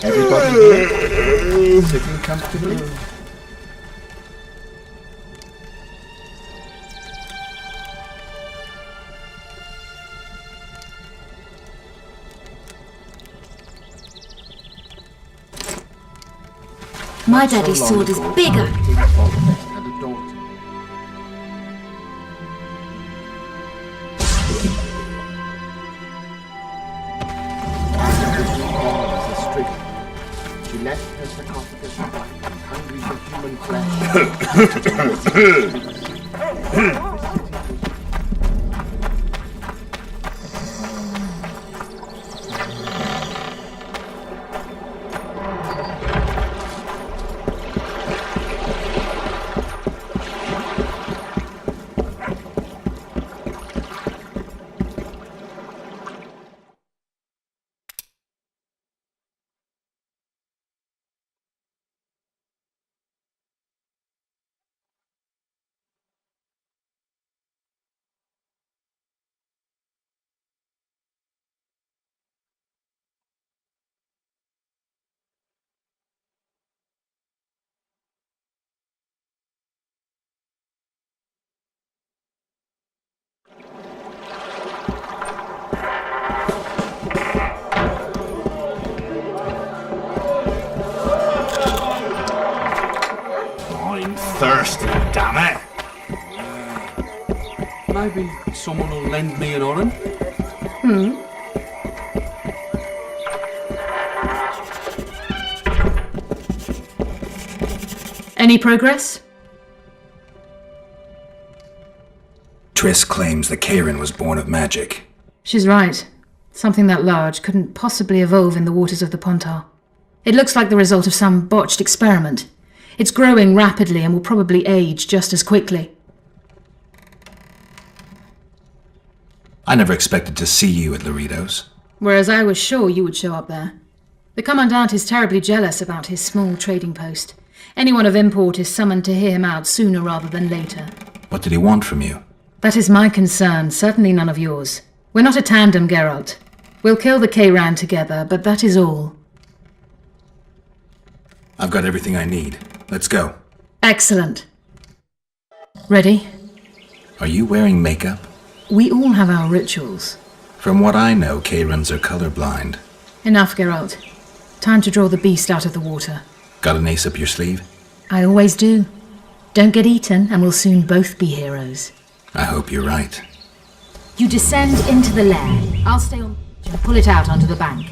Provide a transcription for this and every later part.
Everybody here? Sitting comfortably? My daddy's sword is bigger. And a daughter. She left her sarcophagus hungry for human flesh. Thirsty, damn it! Maybe someone will lend me an orange. Any progress? Triss claims the Karen was born of magic. She's right. Something that large couldn't possibly evolve in the waters of the Pontar. It looks like the result of some botched experiment. It's growing rapidly and will probably age just as quickly. I never expected to see you at Laredo's. Whereas I was sure you would show up there. The Commandant is terribly jealous about his small trading post. Anyone of import is summoned to hear him out sooner rather than later. What did he want from you? That is my concern, certainly none of yours. We're not a tandem, Geralt. We'll kill the Kayran together, but that is all. I've got everything I need. Let's go. Excellent. Ready? Are you wearing makeup? We all have our rituals. From what I know, Kayrans are colorblind. Enough, Geralt. Time to draw the beast out of the water. Got an ace up your sleeve? I always do. Don't get eaten, and we'll soon both be heroes. I hope you're right. You descend into the lair. I'll stay on and pull it out onto the bank.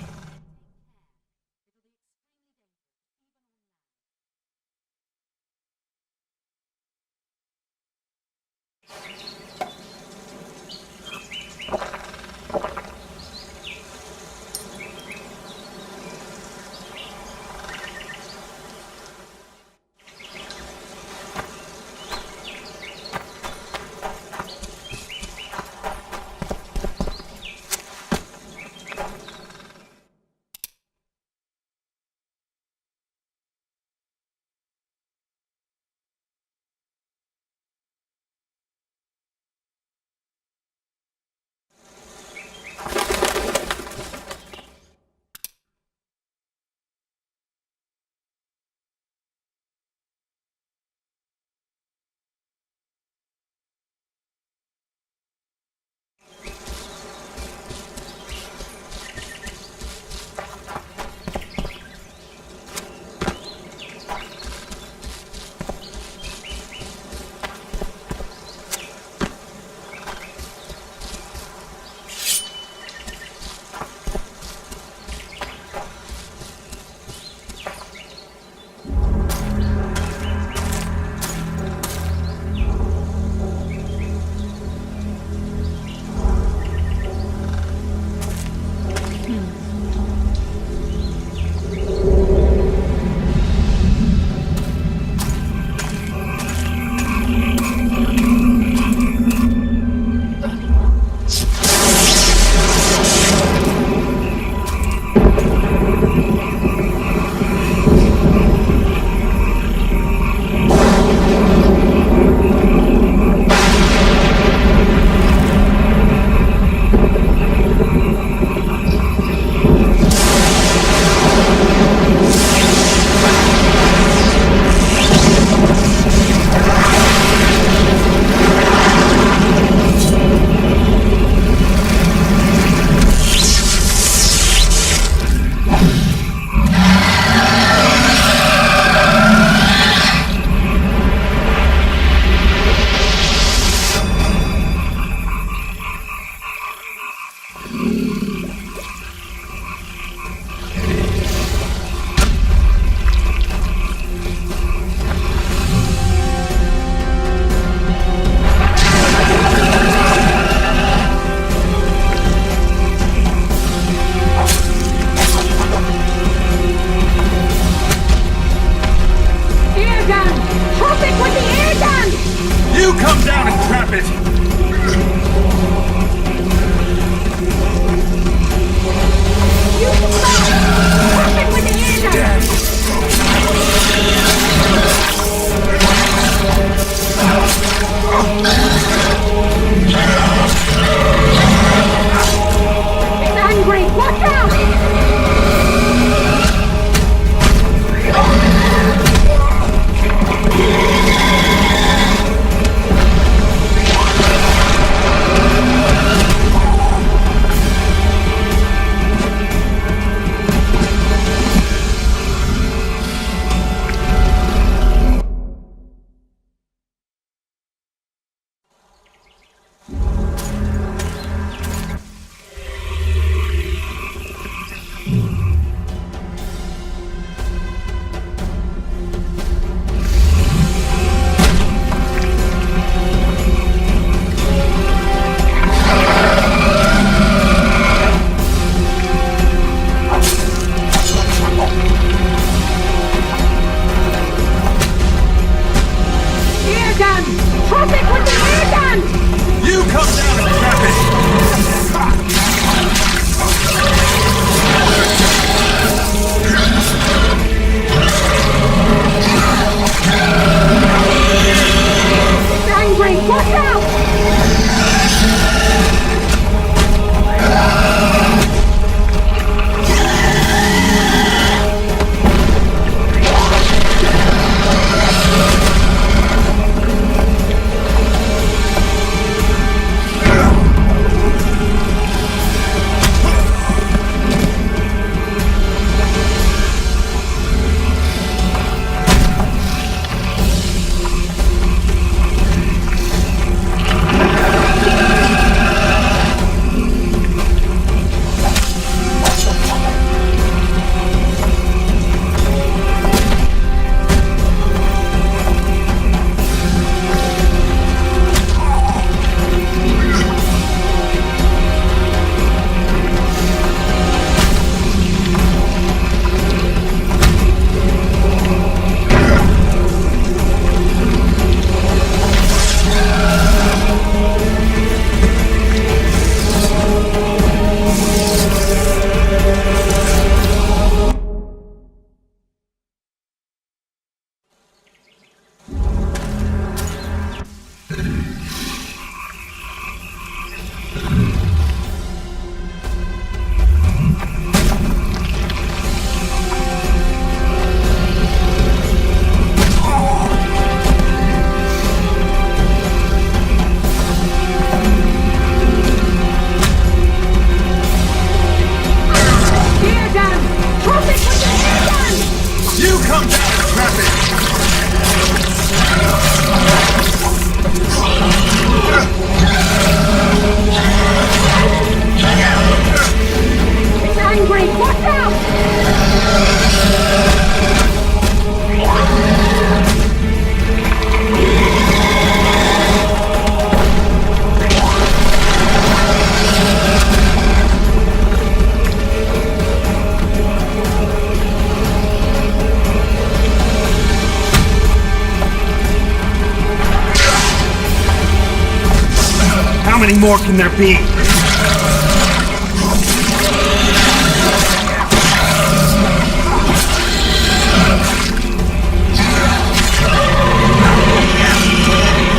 many more can there be?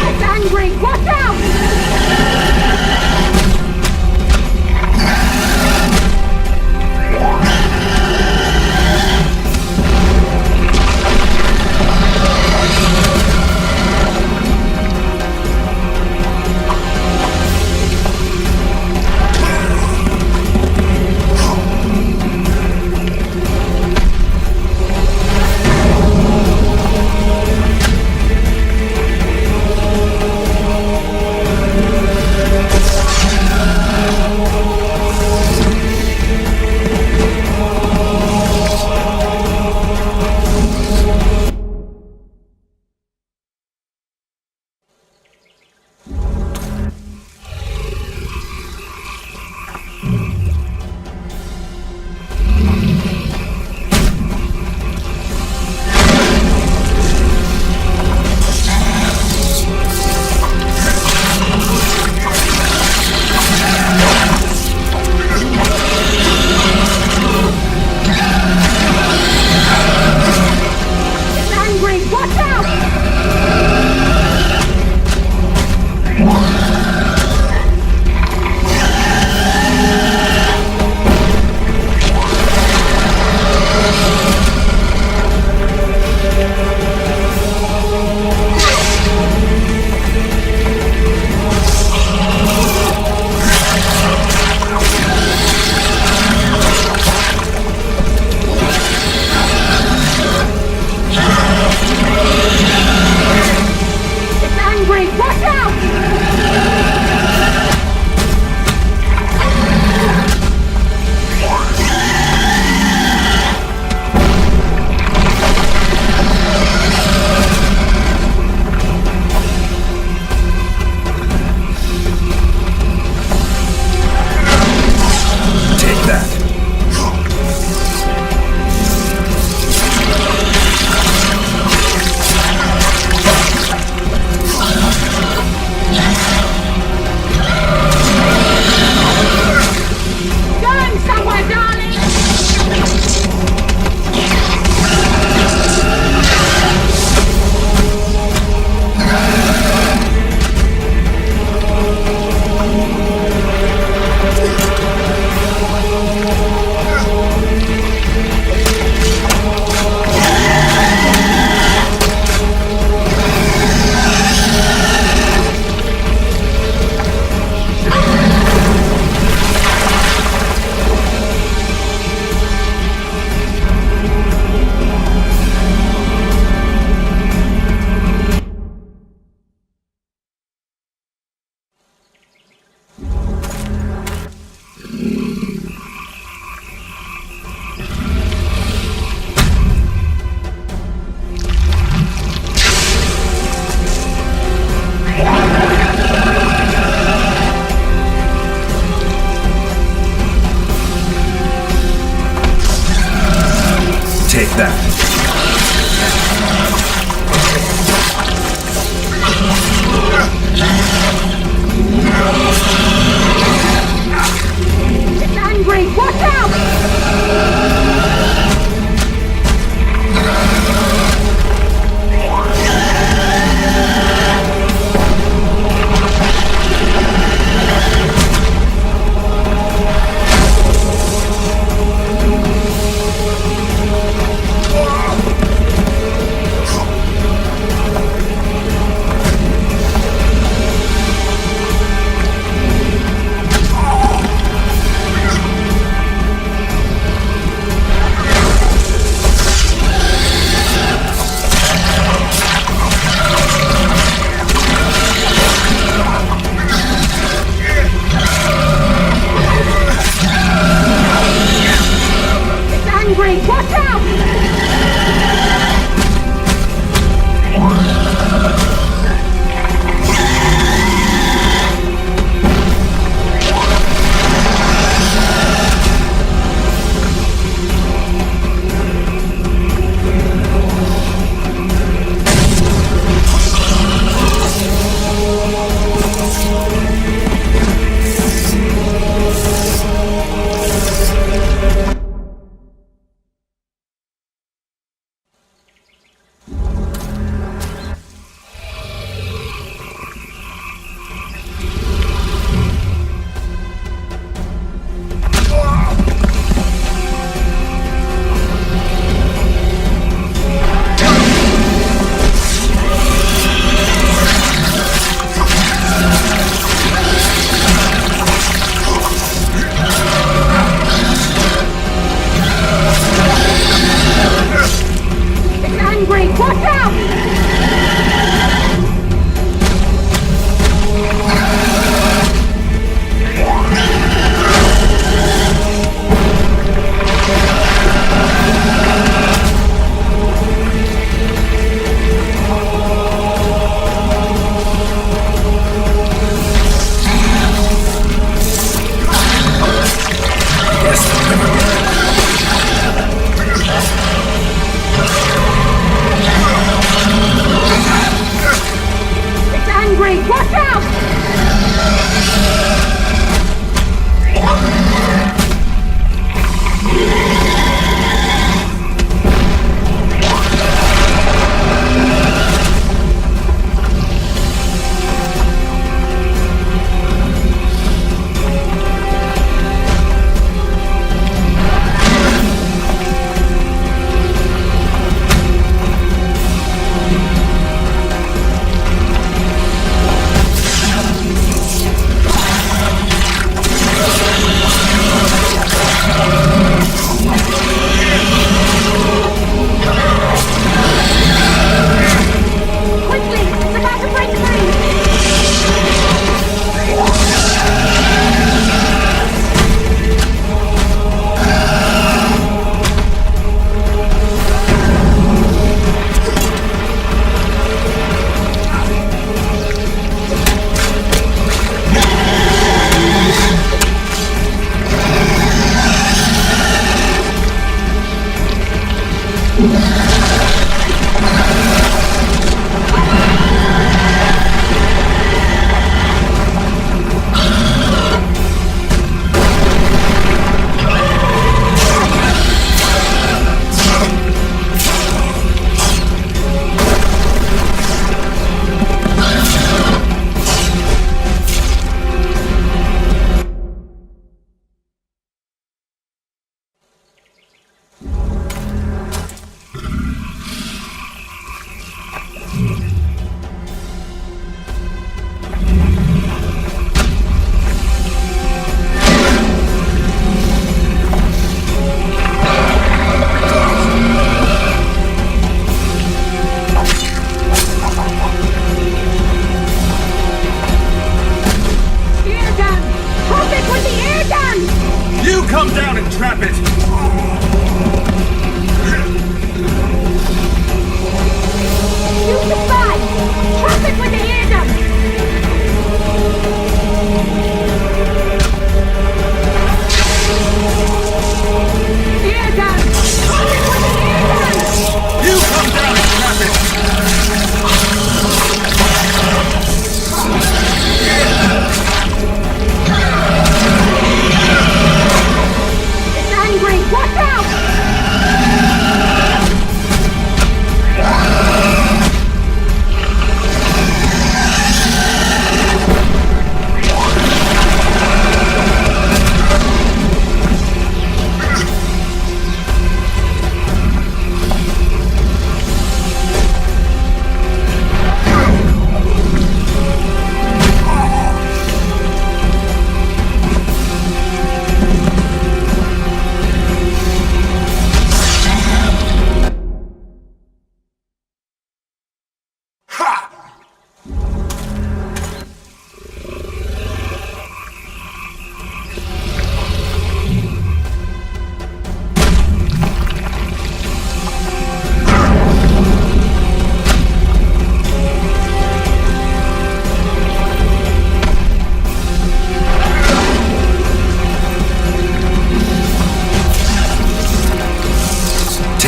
It's angry! Watch out!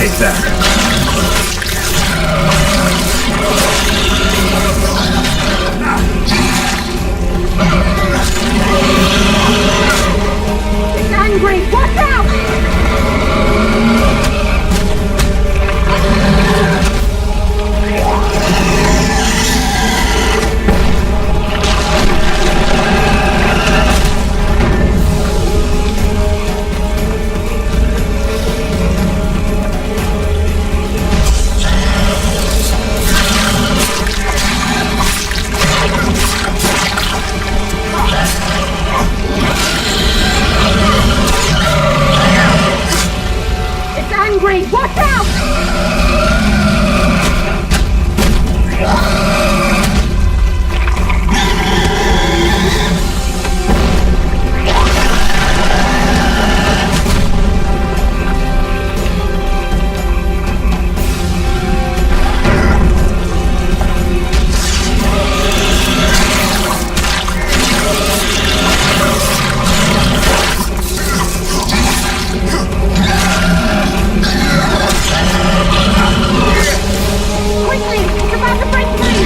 Take that. It's angry! Watch out! It's angry! Watch out! Quickly! It's about to break free!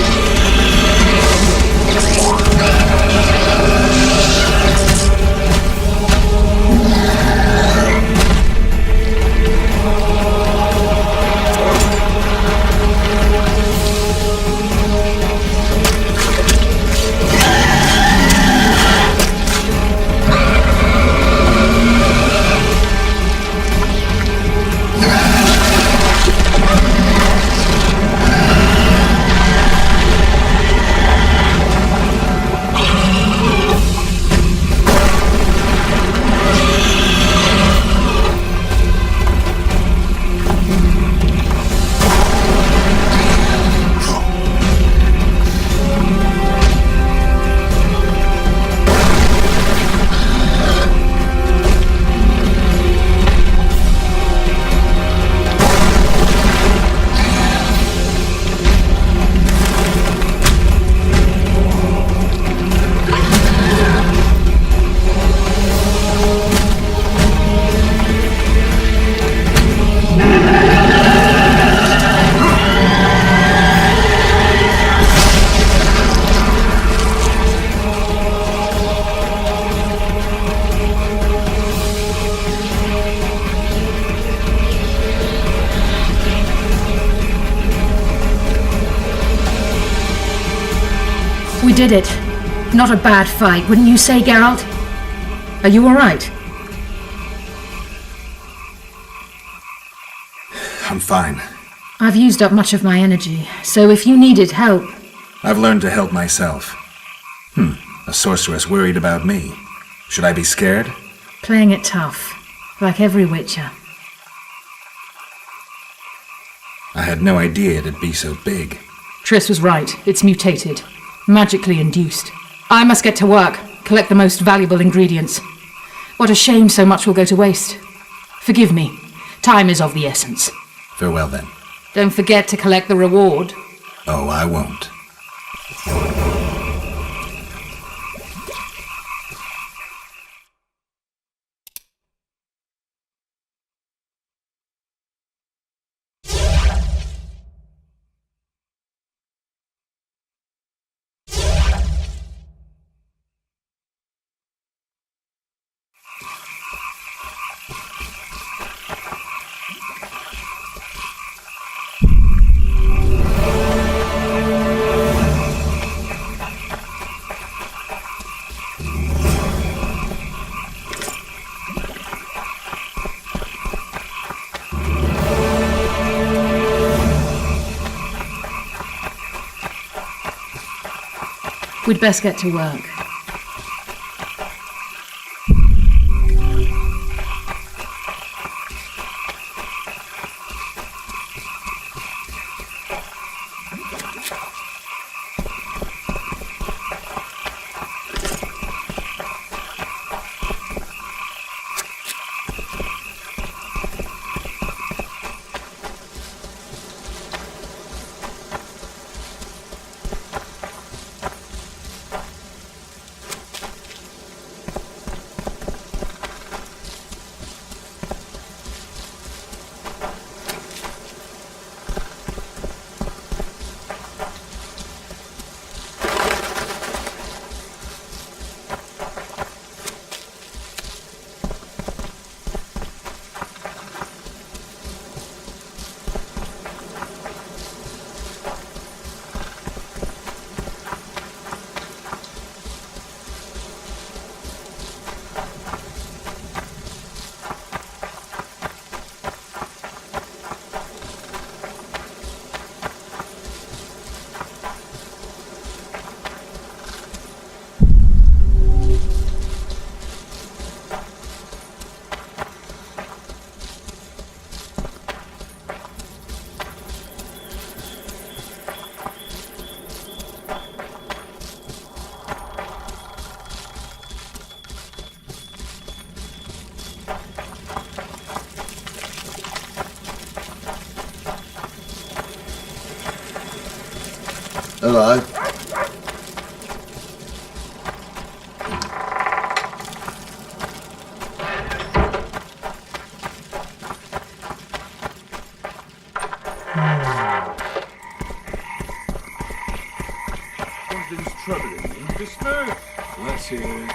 We did it. Not a bad fight, wouldn't you say, Geralt? Are you alright? I'm fine. I've used up much of my energy, so if you needed help... I've learned to help myself. A sorceress worried about me. Should I be scared? Playing it tough, like every Witcher. I had no idea it'd be so big. Triss was right. It's mutated. Magically induced. I must get to work, collect the most valuable ingredients. What a shame so much will go to waste. Forgive me. Time is of the essence. Farewell then. Don't forget to collect the reward. Oh, I won't. We'd best get to work. Hello. Something's troubling me. Despair. Let's hear it.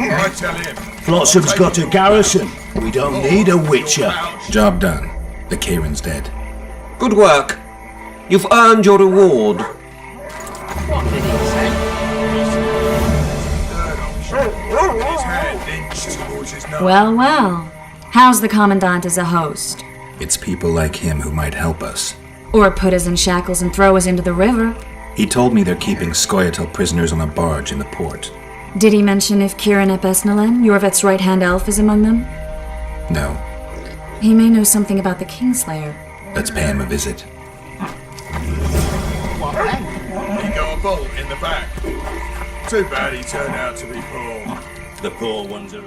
I tell him. Flotsam's got a garrison. We don't need a witcher. Job done. The Kieran's dead. Good work. You've earned your reward. What did he say? His hand inched towards his nose. Well, well. How's the Commandant as a host? It's people like him who might help us. Or put us in shackles and throw us into the river? He told me they're keeping Scoia'tael prisoners on a barge in the port. Did he mention if Kieran ep Esnalen, Yorvet's right-hand elf, is among them? No. He may know something about the Kingslayer. Let's pay him a visit. What then? He got a bolt in the back. Too bad he turned out to be poor. The poor ones are...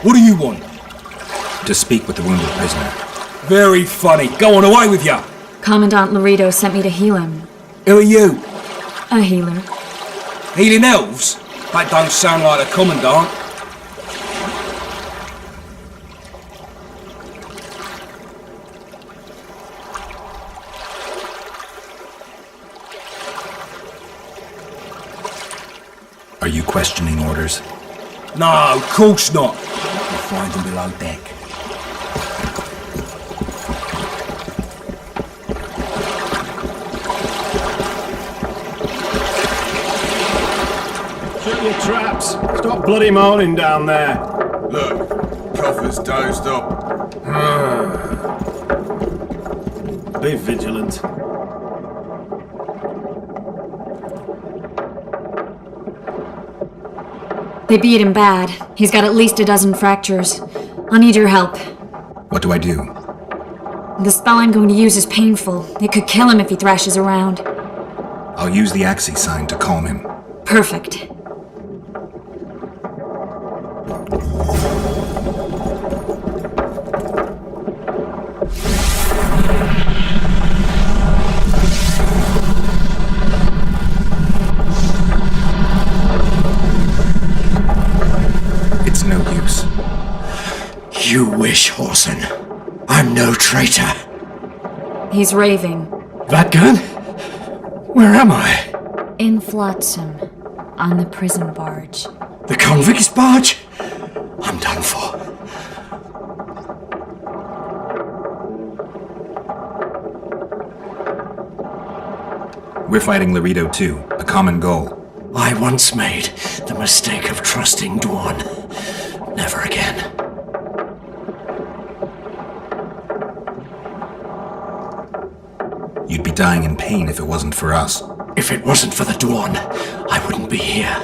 What do you want? To speak with the wounded prisoner. Very funny. Go on, away with ya. Commandant Laredo sent me to heal him. Who are you? A healer. Healing elves? That don't sound like a commandant. Are you questioning orders? No, of course not. You'll find them below deck. Shut your traps. Stop bloody moaning down there. Look, Coffer's dozed up. Be vigilant. They beat him bad. He's got at least a dozen fractures. I'll need your help. What do I do? The spell I'm going to use is painful. It could kill him if he thrashes around. I'll use the Axie sign to calm him. Perfect. It's no use. You wish, Horson. I'm no traitor. He's raving. That gun? Where am I? In Flotsam. On the prison barge. The convict's barge? I'm done for. We're fighting Laredo too. A common goal. I once made the mistake of trusting Dwan. Never again. You'd be dying in pain if it wasn't for us. If it wasn't for the Dwan, I wouldn't be here.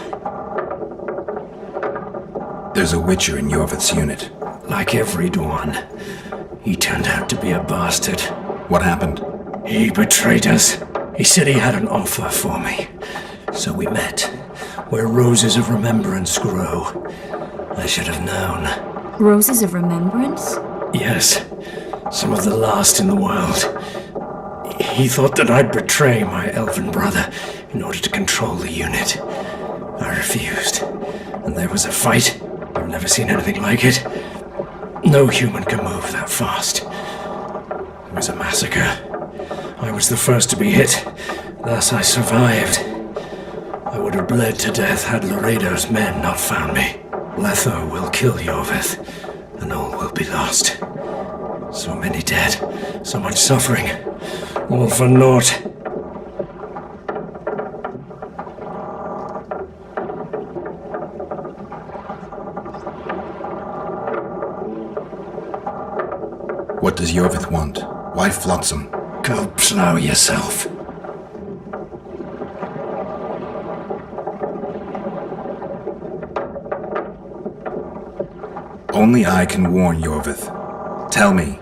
There's a Witcher in Yorvet's unit. Like every Dwan, he turned out to be a bastard. What happened? He betrayed us. He said he had an offer for me. So we met, where roses of remembrance grow. I should have known. Roses of Remembrance? Yes, some of the last in the world. He thought that I'd betray my elven brother in order to control the unit. I refused, and there was a fight. I've never seen anything like it. No human can move that fast. It was a massacre. I was the first to be hit, thus I survived. I would have bled to death had Laredo's men not found me. Letho will kill Yorvith, and all will be lost. So many dead, so much suffering, all for naught. What does Yorvith want? Why Flotsam? Go plough yourself. Only I can warn Yorvith. Tell me.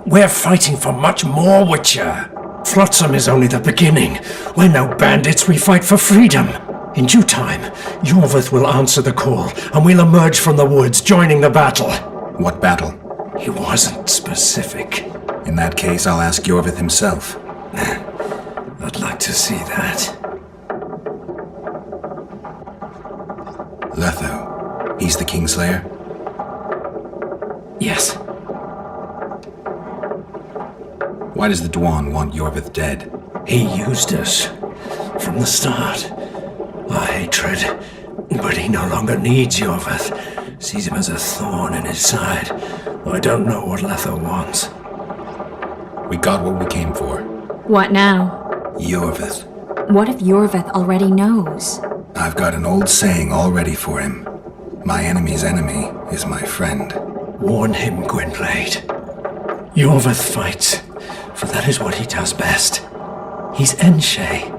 We're fighting for much more, Witcher. Flotsam is only the beginning. We're no bandits, we fight for freedom. In due time, Yorvith will answer the call, and we'll emerge from the woods, joining the battle. What battle? He wasn't specific. In that case, I'll ask Yorvith himself. I'd like to see that. Letho. He's the Kingslayer? Yes. Why does the Dwan want Yorvith dead? He used us from the start. Our hatred. But he no longer needs Yorvith. Sees him as a thorn in his side. I don't know what Letho wants. We got what we came for. What now? Yorvith. What if Yorvith already knows? I've got an old saying all ready for him. My enemy's enemy is my friend. Warn him, Gwynblade. Yorvith fights, for that is what he does best. He's Enshe,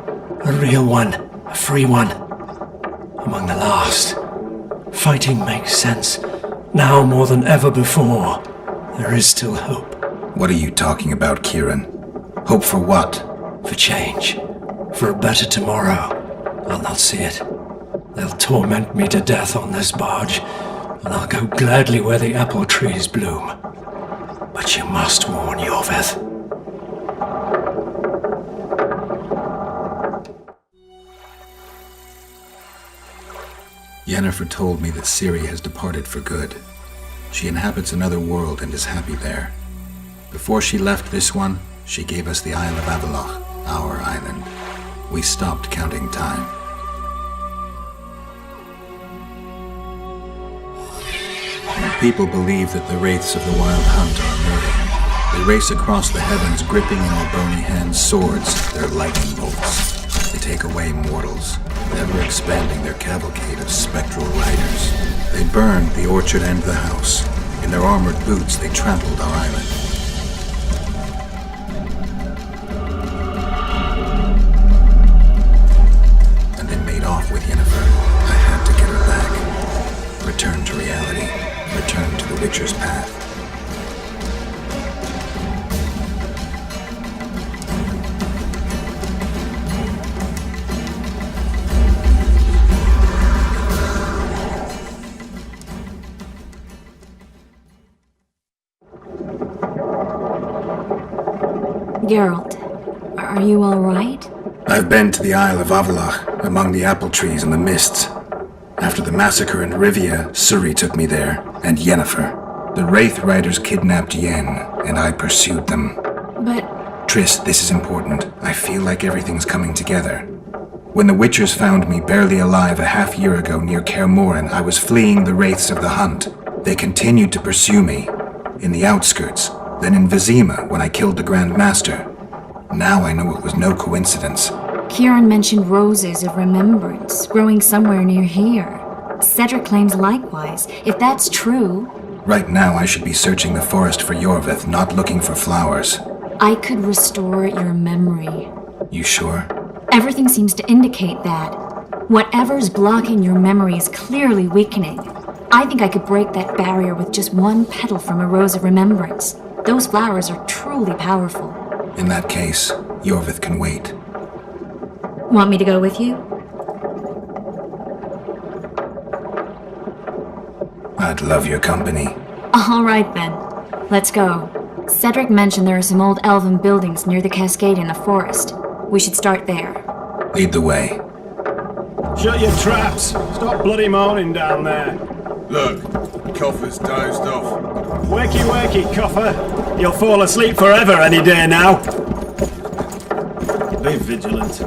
a real one, a free one. Among the last. Fighting makes sense. Now more than ever before. There is still hope. What are you talking about, Kieran? Hope for what? For change. For a better tomorrow. I'll not see it. They'll torment me to death on this barge, and I'll go gladly where the apple trees bloom. But you must warn Yorvith. Yennefer told me that Ciri has departed for good. She inhabits another world and is happy there. Before she left this one, she gave us the Isle of Avallac'h, our island. We stopped counting time. People believe that the wraiths of the Wild Hunt are immortal. They race across the heavens, gripping in their bony hands swords, their lightning bolts. They take away mortals, ever expanding their cavalcade of spectral riders. They burned the orchard and the house. In their armored boots, they trampled our island. And they made off with Yennefer. I had to get her back. Return to reality. Return to the Witcher's path. Geralt, are you all right? I've been to the Isle of Avallac'h, among the apple trees and the mists. After the massacre in Rivia, Ciri took me there, and Yennefer. The Wraith Riders kidnapped Yen, and I pursued them. But... Triss, this is important. I feel like everything's coming together. When the Witchers found me barely alive a half-year ago near Kaer Morhen, I was fleeing the Wraiths of the Hunt. They continued to pursue me, in the outskirts, then in Vizima when I killed the Grand Master. Now I know it was no coincidence. Kieran mentioned roses of remembrance growing somewhere near here. Cedric claims likewise. If that's true... Right now I should be searching the forest for Yorvith, not looking for flowers. I could restore your memory. You sure? Everything seems to indicate that. Whatever's blocking your memory is clearly weakening. I think I could break that barrier with just one petal from a rose of remembrance. Those flowers are truly powerful. In that case, Yorvith can wait. Want me to go with you? I'd love your company. All right then. Let's go. Cedric mentioned there are some old elven buildings near the cascade in the forest. We should start there. Lead the way. Shut your traps! Stop bloody moaning down there. Look, Coffer's dozed off. Wakey, wakey, Coffer. You'll fall asleep forever any day now. Be vigilant.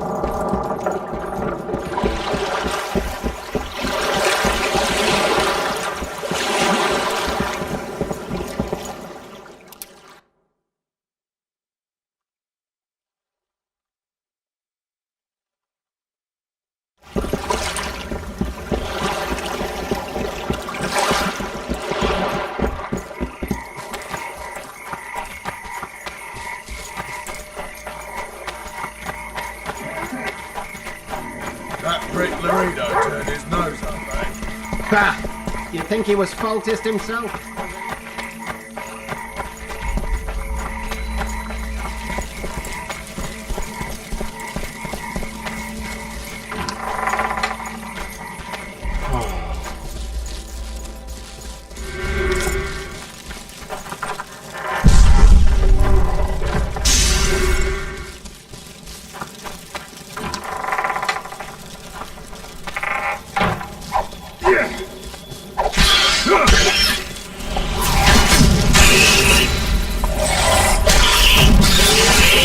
That prick Laredo turned his nose up, eh? Bah! You think he was faultist himself?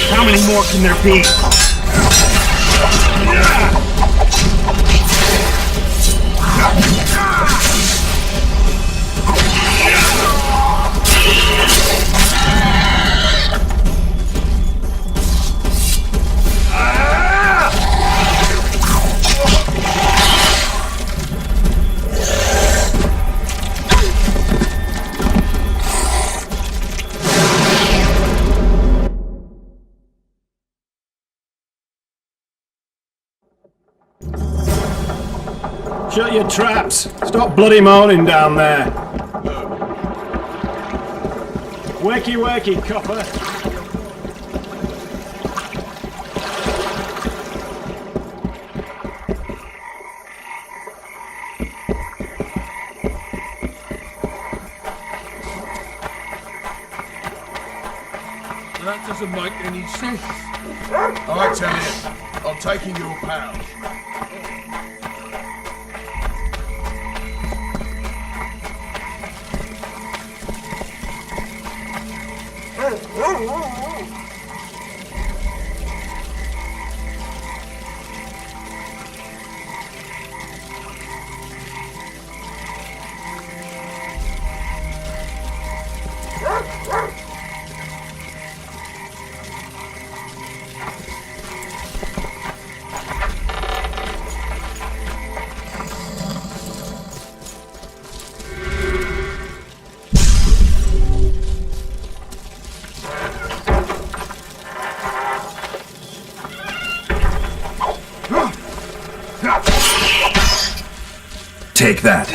How many more can there be? Shut your traps! Stop bloody moaning down there! Wakey wakey, copper! That doesn't make any sense. I tell you, I'm taking your pound. Take that.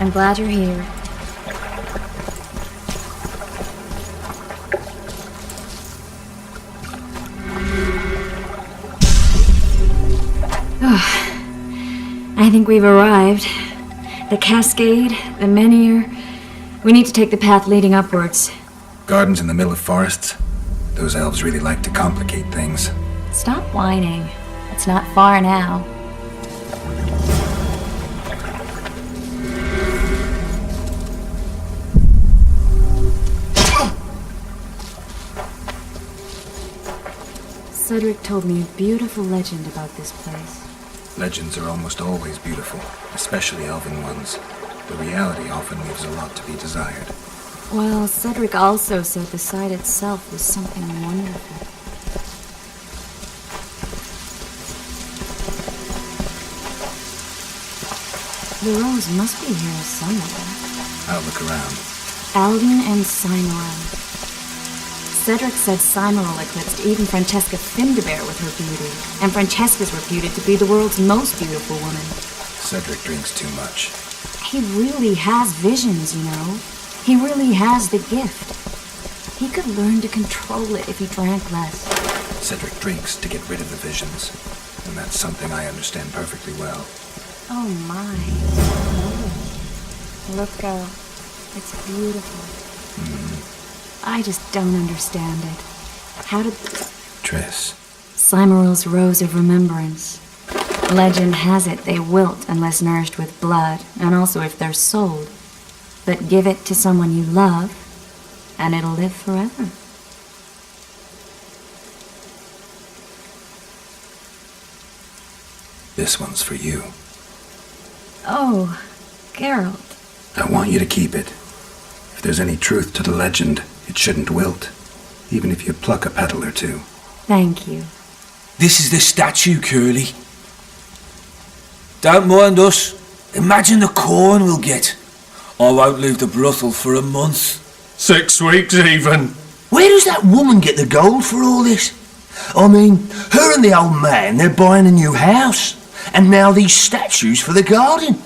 I'm glad you're here. I think we've arrived. The cascade, the menhir. We need to take the path leading upwards. Gardens in the middle of forests. Those elves really like to complicate things. Stop whining. It's not far now. Cedric told me a beautiful legend about this place. Legends are almost always beautiful, especially elven ones. The reality often leaves a lot to be desired. Well, Cedric also said the site itself was something wonderful. The rose must be here somewhere. I'll look around. Alden and Cymoril. Cedric said Cymoril eclipsed even Francesca Findabair with her beauty, and Francesca's reputed to be the world's most beautiful woman. Cedric drinks too much. He really has visions, you know. He really has the gift. He could learn to control it if he drank less. Cedric drinks to get rid of the visions, and that's something I understand perfectly well. Oh my. Look, girl. It's beautiful. I just don't understand it. How did... Triss. Cymoril's Rose of Remembrance. Legend has it they wilt unless nourished with blood, and also if they're sold. But give it to someone you love, and it'll live forever. This one's for you. Oh, Geralt. I want you to keep it. If there's any truth to the legend, it shouldn't wilt, even if you pluck a petal or two. Thank you. This is the statue, Curly. Don't mind us. Imagine the corn we'll get. I won't leave the brothel for a month. 6 weeks even. Where does that woman get the gold for all this? I mean, her and the old man, they're buying a new house. And now these statues for the garden.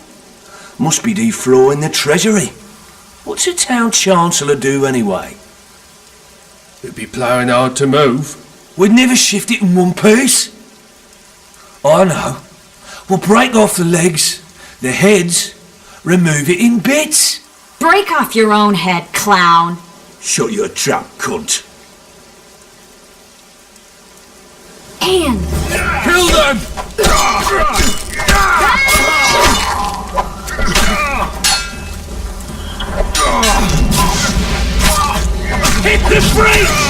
Must be deflawing the treasury. What's a town chancellor do anyway? It'd be ploughing hard to move. We'd never shift it in one piece. I know. We'll break off the legs, the heads, remove it in bits. Break off your own head, clown. Shut your trap, cunt. Anne! Kill them! Hit the brakes!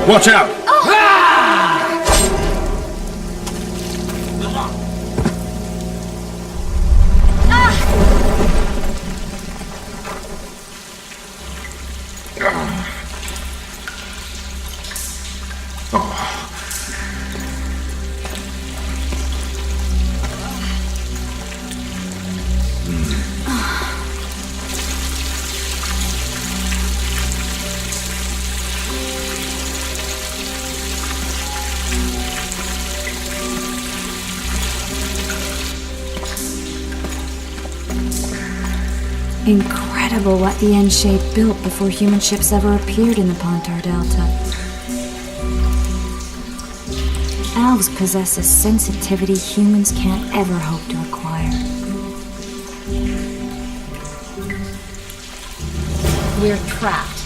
Watch out! Incredible what the N-shape built before human ships ever appeared in the Pontar Delta. Elves possess a sensitivity humans can't ever hope to acquire. We're trapped.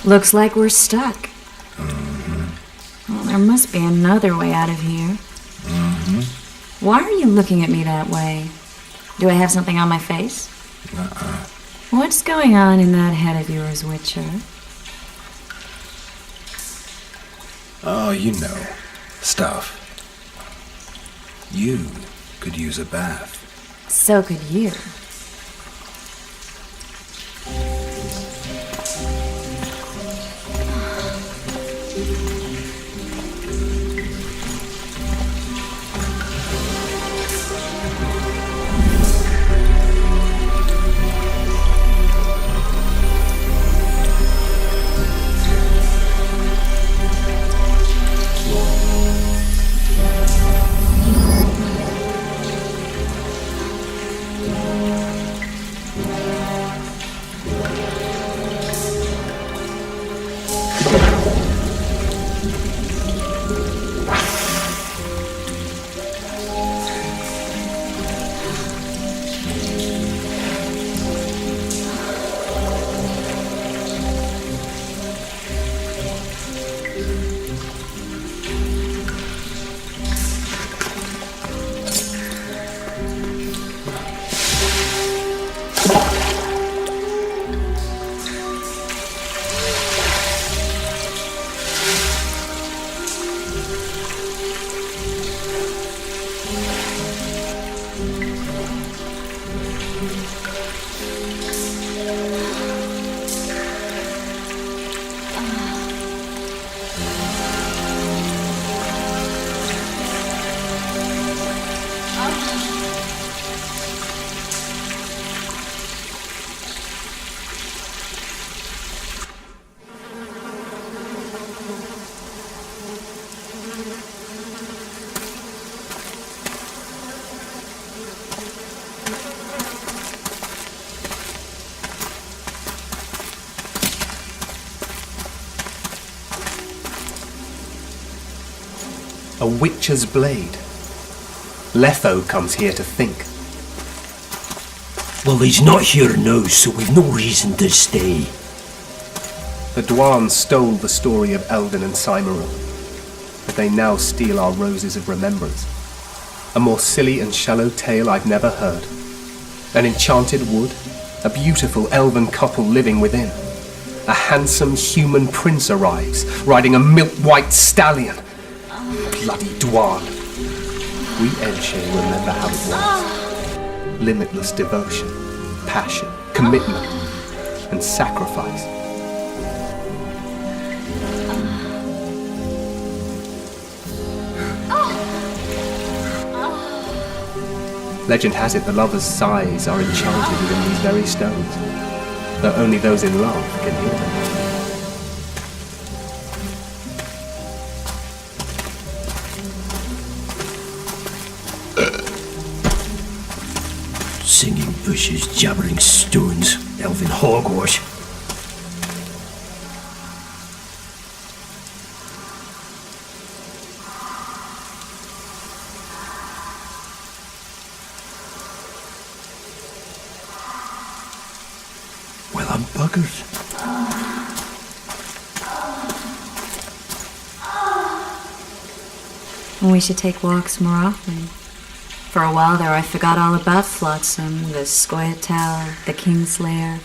Looks like we're stuck. Well, there must be another way out of here. Why are you looking at me that way? Do I have something on my face? What's going on in that head of yours, Witcher? Oh, you know. Stuff. You could use a bath. So could you. A witcher's blade. Letho comes here to think. Well, he's not here now, so we've no reason to stay. The Dwan stole the story of Eldon and Cymero, but they now steal our roses of remembrance. A more silly and shallow tale I've never heard. An enchanted wood, a beautiful elven couple living within. A handsome human prince arrives, riding a milk-white stallion. Bloody Dwan. We Edshe remember how it was. Limitless devotion, passion, commitment, and sacrifice. Legend has it the lovers' sighs are enchanted within these very stones, though only those in love can hear them. Singing bushes, jabbering stones, elven hogwash. Well, I'm buggered. We should take walks more often. For a while there I forgot all about Flotsam, the Scoia'tael, the Kingslayer,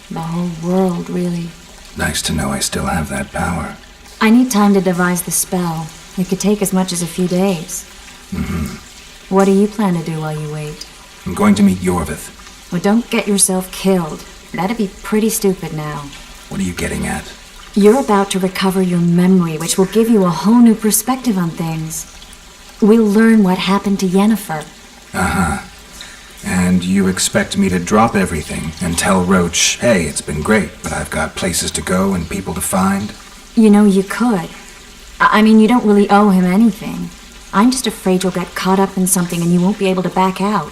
the whole world, really. Nice to know I still have that power. I need time to devise the spell. It could take as much as a few days. Mm-hmm. What do you plan to do while you wait? I'm going to meet Yorvith. Well, don't get yourself killed. That'd be pretty stupid now. What are you getting at? You're about to recover your memory, which will give you a whole new perspective on things. We'll learn what happened to Yennefer. Uh-huh. And you expect me to drop everything and tell Roach, hey, it's been great, but I've got places to go and people to find? You know, you could. I mean, you don't really owe him anything. I'm just afraid you'll get caught up in something and you won't be able to back out.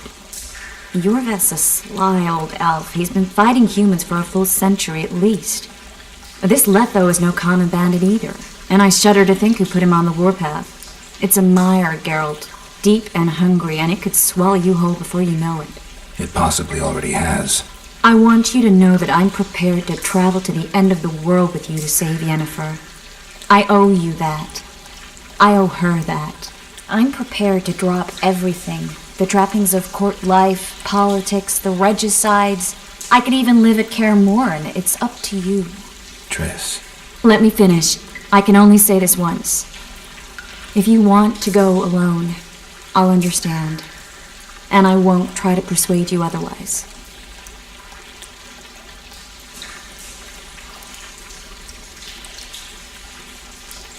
Yorvith's a sly old elf. He's been fighting humans for a full century at least. This Letho is no common bandit either, and I shudder to think who put him on the warpath. It's a mire, Geralt. Deep and hungry, and it could swallow you whole before you know it. It possibly already has. I want you to know that I'm prepared to travel to the end of the world with you to save Yennefer. I owe you that. I owe her that. I'm prepared to drop everything. The trappings of court life, politics, the regicides. I could even live at Kaer Morhen. It's up to you. Triss. Let me finish. I can only say this once. If you want to go alone, I'll understand. And I won't try to persuade you otherwise.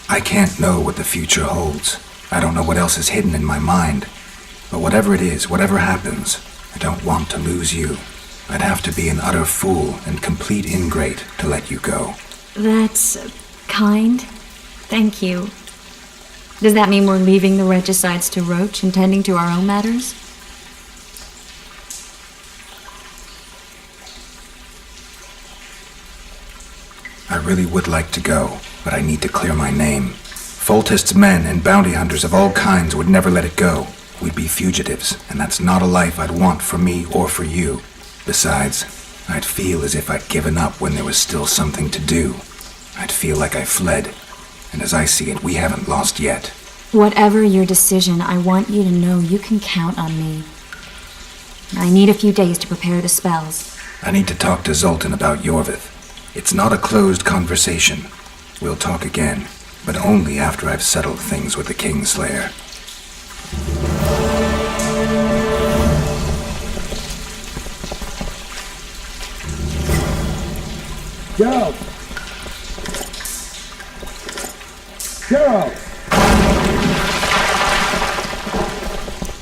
I can't know what the future holds. I don't know what else is hidden in my mind. But whatever it is, whatever happens, I don't want to lose you. I'd have to be an utter fool and complete ingrate to let you go. That's kind. Thank you. Does that mean we're leaving the regicides to Roach and tending to our own matters? I really would like to go, but I need to clear my name. Foltest's men and bounty hunters of all kinds would never let it go. We'd be fugitives, and that's not a life I'd want for me or for you. Besides, I'd feel as if I'd given up when there was still something to do. I'd feel like I fled, and as I see it, we haven't lost yet. Whatever your decision, I want you to know you can count on me. I need a few days to prepare the spells. I need to talk to Zoltan about Yorvith. It's not a closed conversation. We'll talk again, but only after I've settled things with the Kingslayer. Geralt! Geralt!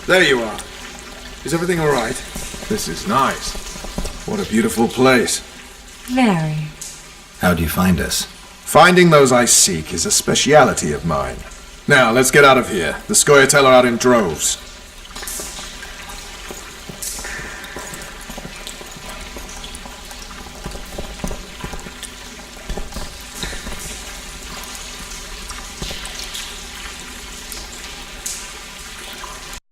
There you are. Is everything all right? This is nice. What a beautiful place. Very. How'd you find us? Finding those I seek is a speciality of mine. Now, let's get out of here. The Scoia'tael are out in droves.